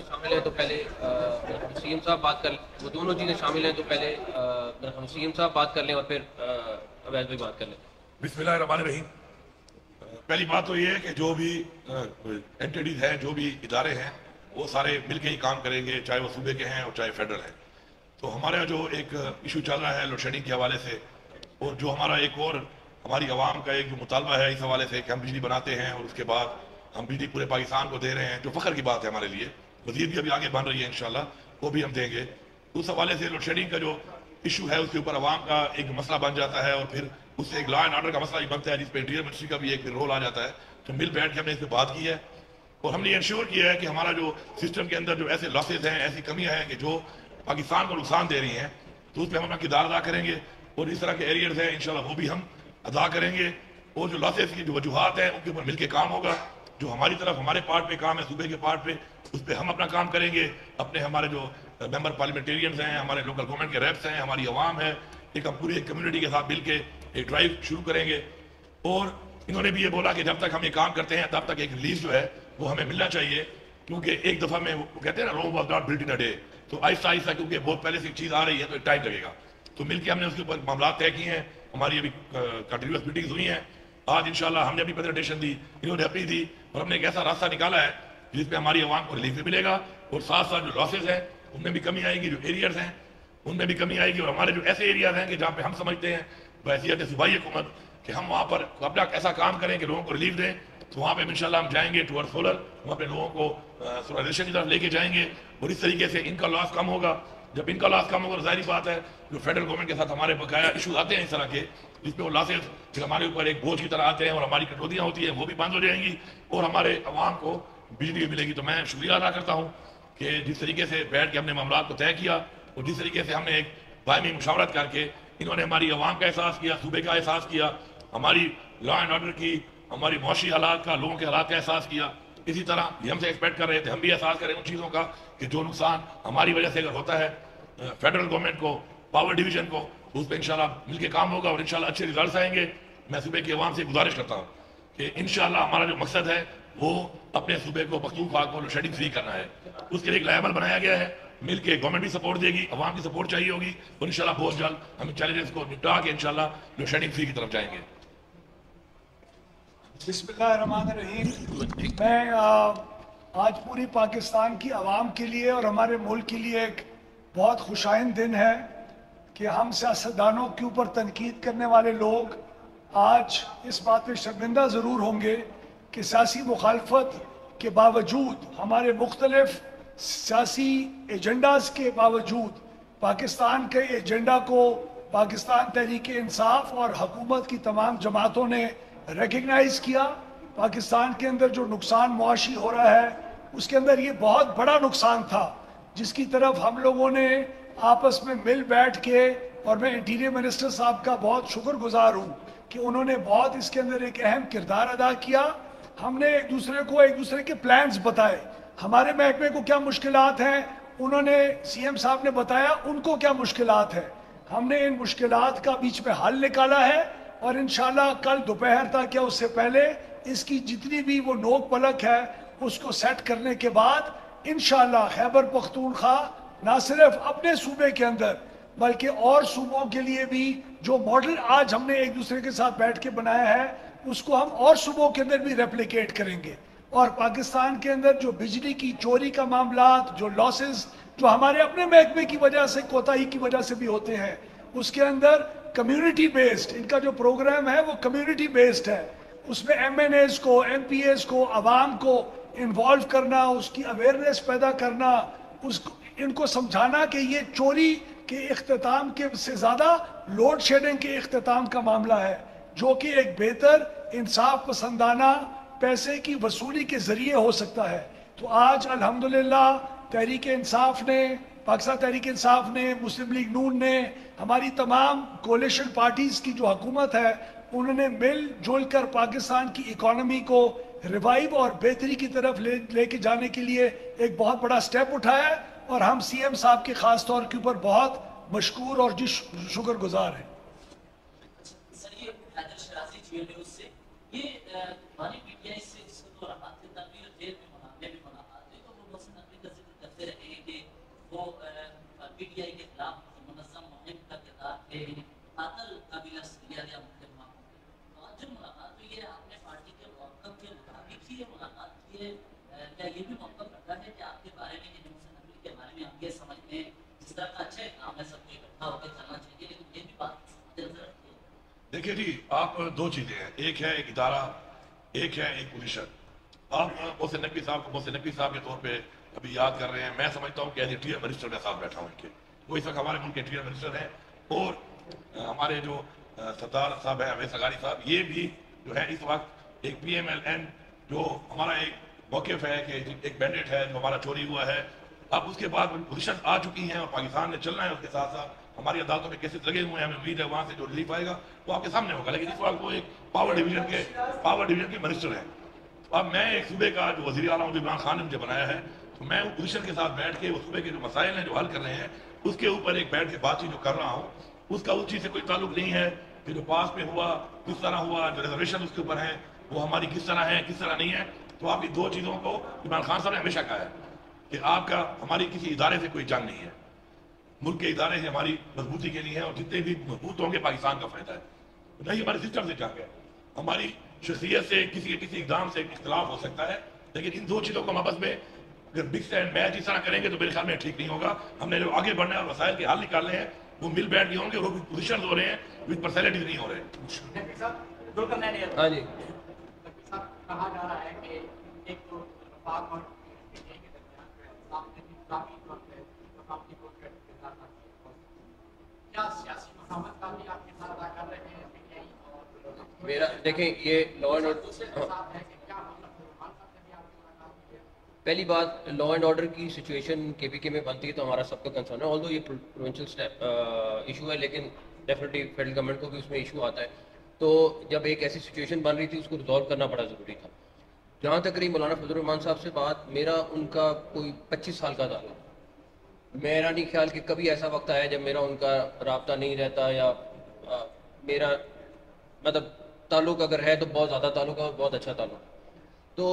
शामिल हैं तो पहले सीएम साहब बात कर लें। वो दोनों चीज़ें शामिल हैं तो पहले हम सीएम साहब बात कर लें और फिर अवैध भाई बात कर लें। बिस्मिल्लाहिर्रहमानिर्रहीम। पहली बात तो ये है कि जो भी एंटिटीज हैं, जो भी इदारे हैं, वो सारे मिलके ही काम करेंगे, चाहे वो सूबे के हैं और चाहे फेडरल हैं। तो हमारा जो एक इशू चल रहा है लोड शेडिंग के हवाले से, और जो हमारा एक और हमारी आवाम का एक जो मुतालबा है इस हवाले से कि हम बिजली बनाते हैं और उसके बाद हम बिजली पूरे पाकिस्तान को दे रहे हैं, जो फ़ख्र की बात है हमारे लिए। मजीद भी अभी आगे बन रही है इंशाल्लाह, वो भी हम देंगे। उस हवाले से लोड शेडिंग का जो इशू है उसके ऊपर आवाम का एक मसला बन जाता है और फिर उससे एक लॉ एंड ऑर्डर का मसला भी बनता है, जिस पर इंटीरियर मिनिस्ट्री का भी एक रोल आ जाता है। तो मिल बैठ के हमने इस पर बात की है और हमने ये इंश्योर किया है कि हमारा जो सिस्टम के अंदर जो ऐसे लॉसेज हैं, ऐसी कमियां हैं कि जो पाकिस्तान को नुकसान दे रही हैं, तो उस पर हम अपना किरदार अदा करेंगे और इस तरह के एरियर्स हैं इंशाल्लाह वो भी हम अदा करेंगे। और जो लॉसेज की जो वजूहत हैं उनके ऊपर मिलकर काम होगा। जो हमारी तरफ हमारे पार्ट पे काम है, सूबे के पार्ट पे, उस पर हम अपना काम करेंगे। अपने हमारे जो मेंबर पार्लियामेंटेरियंस हैं, हमारे लोकल गवर्नमेंट के रेप्स हैं, हमारी आवाम है, एक हम पूरी एक कम्युनिटी के साथ मिलके एक ड्राइव शुरू करेंगे। और इन्होंने भी ये बोला कि जब तक हम ये काम करते हैं तब तक एक रिलीज जो है वो हमें मिलना चाहिए, क्योंकि एक दफ़ा में वो कहते हैं ना, Rome was not built in a day. तो आहिस्ता आहिस्ता क्योंकि बहुत पहले से चीज़ आ रही है तो टाइम लगेगा। तो मिलकर हमने उसके ऊपर मामला तय किए हैं। हमारी अभी कंटिन्यूस मीटिंग्स हुई हैं। आज इंशाल्लाह हमने अपनी प्रेजेंटेशन दी, इन्होंने अपनी दी, और हमने एक ऐसा रास्ता निकाला है जिसमें हमारी आवाम को रिलीफ भी मिलेगा और साथ साथ जो लॉसेज हैं उनमें भी कमी आएगी, जो एरियाज हैं उनमें भी कमी आएगी। और हमारे जो ऐसे एरियाज हैं कि जहाँ पे हम समझते हैं बहसीयत सूबाई हुकूमत कि हम वहाँ पर अपना ऐसा काम करें कि लोगों को रिलीफ दें, तो वहाँ पे इंशाल्लाह हम जाएंगे टूवर्ड सोलर, हम अपने लोगों को सोलराइजेशन की तरफ लेके जाएंगे और इस तरीके से इनका लॉस कम होगा। जब इनका लॉस कम होगा तो जाहिर बात है जो फेडरल गवर्नमेंट के साथ हमारे बकाया इशूज आते हैं इस तरह के, जिसमें वो लॉसेज फिर हमारे ऊपर एक बोझ की तरह आते हैं और हमारी कटौतियाँ होती हैं, वो भी बंद हो जाएंगी और हमारे अवाम को बिजली भी मिलेगी। तो मैं शुक्रिया अदा करता हूँ कि जिस तरीके से बैठ के हमने मामला को तय किया और जिस तरीके से हमने एक बायमी मुशावरत करके इन्होंने हमारी आवाम का एहसास किया, सूबे का एहसास किया, हमारी लॉ एंड ऑर्डर की, हमारी मौशी हालात का, लोगों के हालात का एहसास किया। इसी तरह ये हमसे एक्सपेक्ट कर रहे थे, हम भी एहसास करें उन चीज़ों का कि जो नुकसान हमारी वजह से अगर होता है फेडरल गवर्नमेंट को, पावर डिवीजन को, तो उस पर इंशाल्लाह मिलकर काम होगा और इंशाल्लाह अच्छे रिजल्ट आएंगे। मैं सूबे की आवाम से गुजारिश करता हूँ कि इंशाल्लाह हमारा जो मकसद है वो अपने सूबे को, पख्तूनख्वा को शेडिंग फ्री करना है। उसके लिए एक लायबल बनाया गया है, मिलके गवर्नमेंट भी सपोर्ट देगी, अवाम की सपोर्ट चाहिए होगी और इंशाल्लाह बहुत जल्द हम चैलेंजेस को निपटा के इंशाल्लाह जो शेडिंग फ्री की तरफ जाएंगे। बिस्मिल्लाहिर्रहमानिर्रहीम। मैं आज पूरी पाकिस्तान की आवाम के लिए और हमारे मुल्क के लिए एक बहुत खुशाइंद दिन है कि हम सियासतदानों के ऊपर तनकीद करने वाले लोग आज इस बात पर शर्मिंदा ज़रूर होंगे कि सियासी मुखालफत के बावजूद, हमारे मुख्तलिफ सियासी एजेंडाज के बावजूद, पाकिस्तान के एजेंडा को पाकिस्तान तहरीक इंसाफ और हुकूमत की तमाम जमातों ने रिकग्नाइज किया। पाकिस्तान के अंदर जो नुकसान मुआशी हो रहा है उसके अंदर ये बहुत बड़ा नुकसान था जिसकी तरफ हम लोगों ने आपस में मिल बैठ के, और मैं इंटीरियर मिनिस्टर साहब का बहुत शुक्रगुजार हूँ कि उन्होंने बहुत इसके अंदर एक अहम किरदार अदा किया। हमने एक दूसरे के प्लान्स बताए, हमारे महकमे को क्या मुश्किलात हैं, उन्होंने सीएम साहब ने बताया उनको क्या मुश्किलात है। हमने इन मुश्किलात का बीच में हल निकाला है और इंशाल्लाह कल दोपहर तक या उससे पहले इसकी जितनी भी वो नोक पलक है उसको सेट करने के बाद इंशाल्लाह खैबर पख्तूनख्वा ना सिर्फ अपने सूबे के अंदर बल्कि और सूबों के लिए भी जो मॉडल आज हमने एक दूसरे के साथ बैठ के बनाया है उसको हम और सूबों के अंदर भी रेप्लिकेट करेंगे। और पाकिस्तान के अंदर जो बिजली की चोरी का मामला, जो लॉसेस जो हमारे अपने महकमे की वजह से, कोताही की वजह से भी होते हैं, उसके अंदर कम्युनिटी बेस्ड इनका जो प्रोग्राम है वो कम्युनिटी बेस्ड है। उसमें MNAs को, MPAs को, आवाम को इन्वॉल्व करना, उसकी अवेयरनेस पैदा करना, उसको इनको समझाना कि ये चोरी के इख्तिताम के से ज़्यादा लोड शेडिंग के इख्तिताम का मामला है, जो कि एक बेहतर इंसाफ पसंदाना पैसे की वसूली के ज़रिए हो सकता है। तो आज अल्हम्दुलिल्लाह तहरीक इंसाफ ने, पाकिस्तान तहरीक इंसाफ ने, मुस्लिम लीग नून ने, हमारी तमाम कोलिशन पार्टीज़ की जो हुकूमत है उन्होंने मिलजुल कर पाकिस्तान की इकॉनमी को रिवाइव और बेहतरी की तरफ लेके जाने के लिए एक बहुत बड़ा स्टेप उठाया है और हम सीएम साहब के खास तौर के ऊपर बहुत मशकूर और शुक्रगुजार हैं। सर ये हैदर शराजी जेल में उससे ये हमारी मीडिया इससे जिसको तो राहत के तकरीर जेल में मनाने भी मना आते तो वो मसलन अभी का जिक्र तरह का अच्छा काम है, सबको इकट्ठा होकर चलना चाहिए, लेकिन ये भी बात नजर रखती है। देखिए जी, आप दो चीजें हैं, एक है एक इदारा, एक है एक पोजीशन। आप मोहसिन नकवी साहब को मोहसिन नकवी साहब के तौर पे अभी याद कर रहे हैं। मैं समझता हूँ कि एज इंटीरियर मिनिस्टर के साथ बैठा हूँ इनके, वो इस वक्त हमारे मुल्क के इंटीरियर मिनिस्टर हैं। और हमारे जो सरदार साहब हैं अवैस अगारी साहब, ये भी जो है इस वक्त एक PMLN जो हमारा एक मौक़िफ़ है कि एक बैंडेट है जो हमारा चोरी हुआ है, अब उसके बाद पोजीशन आ चुकी हैं और पाकिस्तान ने चलना है उसके साथ साथ। हमारी अदालतों में केसेस लगे हुए हैं, हमें उम्मीद है वहाँ से जो रिलीफ आएगा वो आपके सामने होगा। लेकिन इस वक्त वो एक पावर डिवीजन के मिनिस्टर हैं। अब मैं एक सूबे का जो वज़ीर आला इमरान खान ने मुझे बनाया है, तो मैं उस पोजीशन के साथ बैठ के उस सूबे के जो मसाइल हैं जो हल कर रहे हैं उसके ऊपर एक बैठ के बातचीत जो कर रहा हूँ, उसका उस चीज़ से कोई ताल्लुक नहीं है कि जो पास में हुआ किस तरह हुआ, जो रिजर्वेशन उसके ऊपर है वो हमारी किस तरह है किस तरह नहीं है। तो आपकी दो चीज़ों को इमरान खान साहब ने हमेशा कहा है कि आपका हमारी किसी इदारे से कोई जंग नहीं है, मुल्क के इदारे हैं हमारी मजबूती के लिए है, और जितने भी मजबूत होंगे पाकिस्तान का फायदा है। नहीं हमारे सिस्टम से जंग है, हमारी शख्सियत से किसी इकदाम से इख्तलाफ हो सकता है, लेकिन इन दो चीज़ों को हम आपस में अगर मिक्स एंड मैच इस तरह करेंगे तो मेरे ख्याल में ठीक नहीं होगा। हमने जो आगे बढ़ना है और वसाइल के हल निकालने हैं वो मिल बैठ के होंगे, वो पोजिशन हो रहे हैं, विद पर्सनैलिटीज नहीं हो रहे हैं। हाँ जी, कहा जा रहा है कि एक तो पाक और क्या सियासी मसामत का भी आपके साथ अदा कर रहे हैं मेरा देखें ये लॉ एंड ऑर्डर, पहली बात लॉ एंड ऑर्डर की सिचुएशन KPK में बनती है तो हमारा सबका कंसर्न है। ऑल्दो ये प्रोविंशियल इशू है, लेकिन डेफिनेटली फेडरल गवर्नमेंट को भी उसमें इशू आता है। तो जब एक ऐसी सिचुएशन बन रही थी उसको रिजॉल्व करना बड़ा ज़रूरी था। जहाँ तक रही मौलाना फजल रहमान साहब से बात, मेरा उनका कोई 25 साल का ताल्लुक, मेरा नहीं ख्याल कि कभी ऐसा वक्त आया जब मेरा उनका राब्ता नहीं रहता या मेरा मतलब ताल्लुक अगर है तो बहुत ज़्यादा ताल्लुक है और बहुत अच्छा ताल्लुक। तो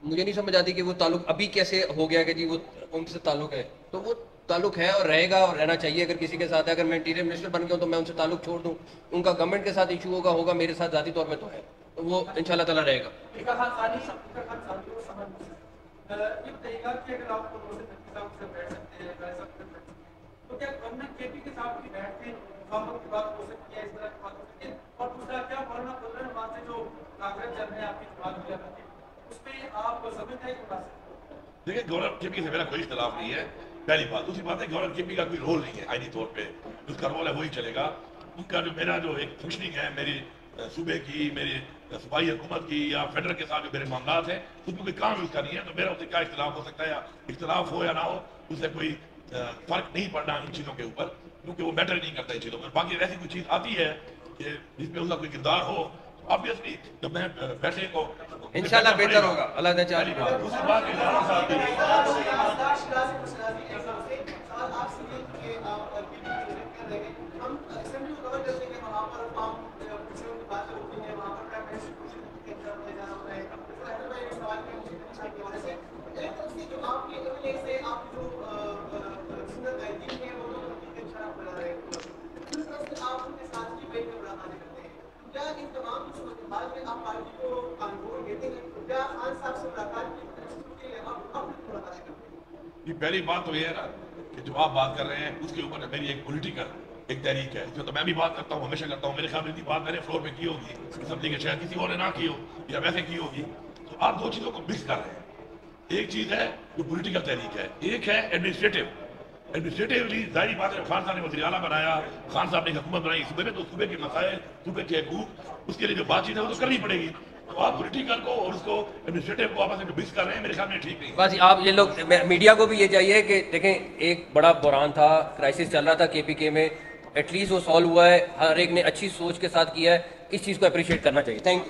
मुझे नहीं समझ आती कि वो ताल्लुक अभी कैसे हो गया कि जी वो उनसे ताल्लुक है। तो वो ताल्लुक है और रहेगा और रहना चाहिए। अगर किसी के साथ है, अगर मैं इंटीरियर मिनिस्टर बन गया हूँ तो मैं उनसे ताल्लुक छोड़ दूँ, उनका गवर्नमेंट के साथ इशू होगा मेरे साथ ज़ाती तौर पर तो है, तो वो इंशाल्लाह ताला रहेगा। तो क्या गवर्नमेंट KPK के साथ भी बैठ के मुफाहमत की बात हो सकती है, इस तरह की बात हो सकती है? और दूसरा क्या मौलाना फजल रहमान से जो कागज चल रहे हैं आपकी बात हो जाती है उसमें आप समझते हैं कि देखिए गौरव KP से मेरा कोई इख्तलाफ नहीं है, पहली बात। दूसरी बात है गौरव KP का कोई रोल नहीं है आईनी तौर पे, उसका रोल है वही चलेगा। उनका जो मेरा जो एक फंक्शनिंग है मेरी सूबे की, मेरी सूबाई हुकूमत की या फेडरल के साथ जो मेरे मामलात हैं उसमें कोई काम उसका नहीं है। तो मेरा उससे क्या इख्तलाफ हो सकता है, या इख्तलाफ हो या ना हो उससे कोई फर्क नहीं पड़ना इन चीज़ों के ऊपर, क्योंकि वो मैटर नहीं करता इन चीज़ों पर। बाकी ऐसी कोई चीज़ आती है कि जिसमें उसका कोई किरदार हो, ऑब्वियसली जब मैं पैसे को इंशाल्लाह बेहतर होगा, अल्लाह ने चाहे। दूसरी बात पहली बात तो ये है ना कि जो आप बात कर रहे हैं उसके ऊपर मेरी एक पॉलिटिकल एक तहरीक है, इसमें तो मैं भी बात करता हूँ, हमेशा करता हूँ। मेरे ख्याल में इतनी बात मैंने फ्लोर पे की होगी असम्बली के, शायद किसी और ने ना की हो या वैसे की होगी। तो आप दो चीज़ों को मिक्स कर रहे हैं। एक चीज़ है जो पॉलिटिकल तहरीक है, एक है एडमिनिस्ट्रेटिवली जाहिर बात है। खान साहब ने वज़ीर आला बनाया, खान साहब ने हुकूमत बनाई सूबे में, तो सूबे के मसाइल, सूबे के हकूक, उसके लिए जो बातचीत है वो तो करनी पड़ेगी। तो आप पॉलिटिकल को और उसको एडमिनिस्ट्रेटिव को आपस में मिक्स कर रहे हैं, मेरे ख्याल में ठीक नहीं। बस आप ये लोग मीडिया को भी ये चाहिए कि देखें एक बड़ा बुरान था, क्राइसिस चल रहा था KPK में, एटलीस्ट वो सॉल्व हुआ है, हर एक ने अच्छी सोच के साथ किया है, इस चीज़ को अप्रिशिएट करना चाहिए। Thank you.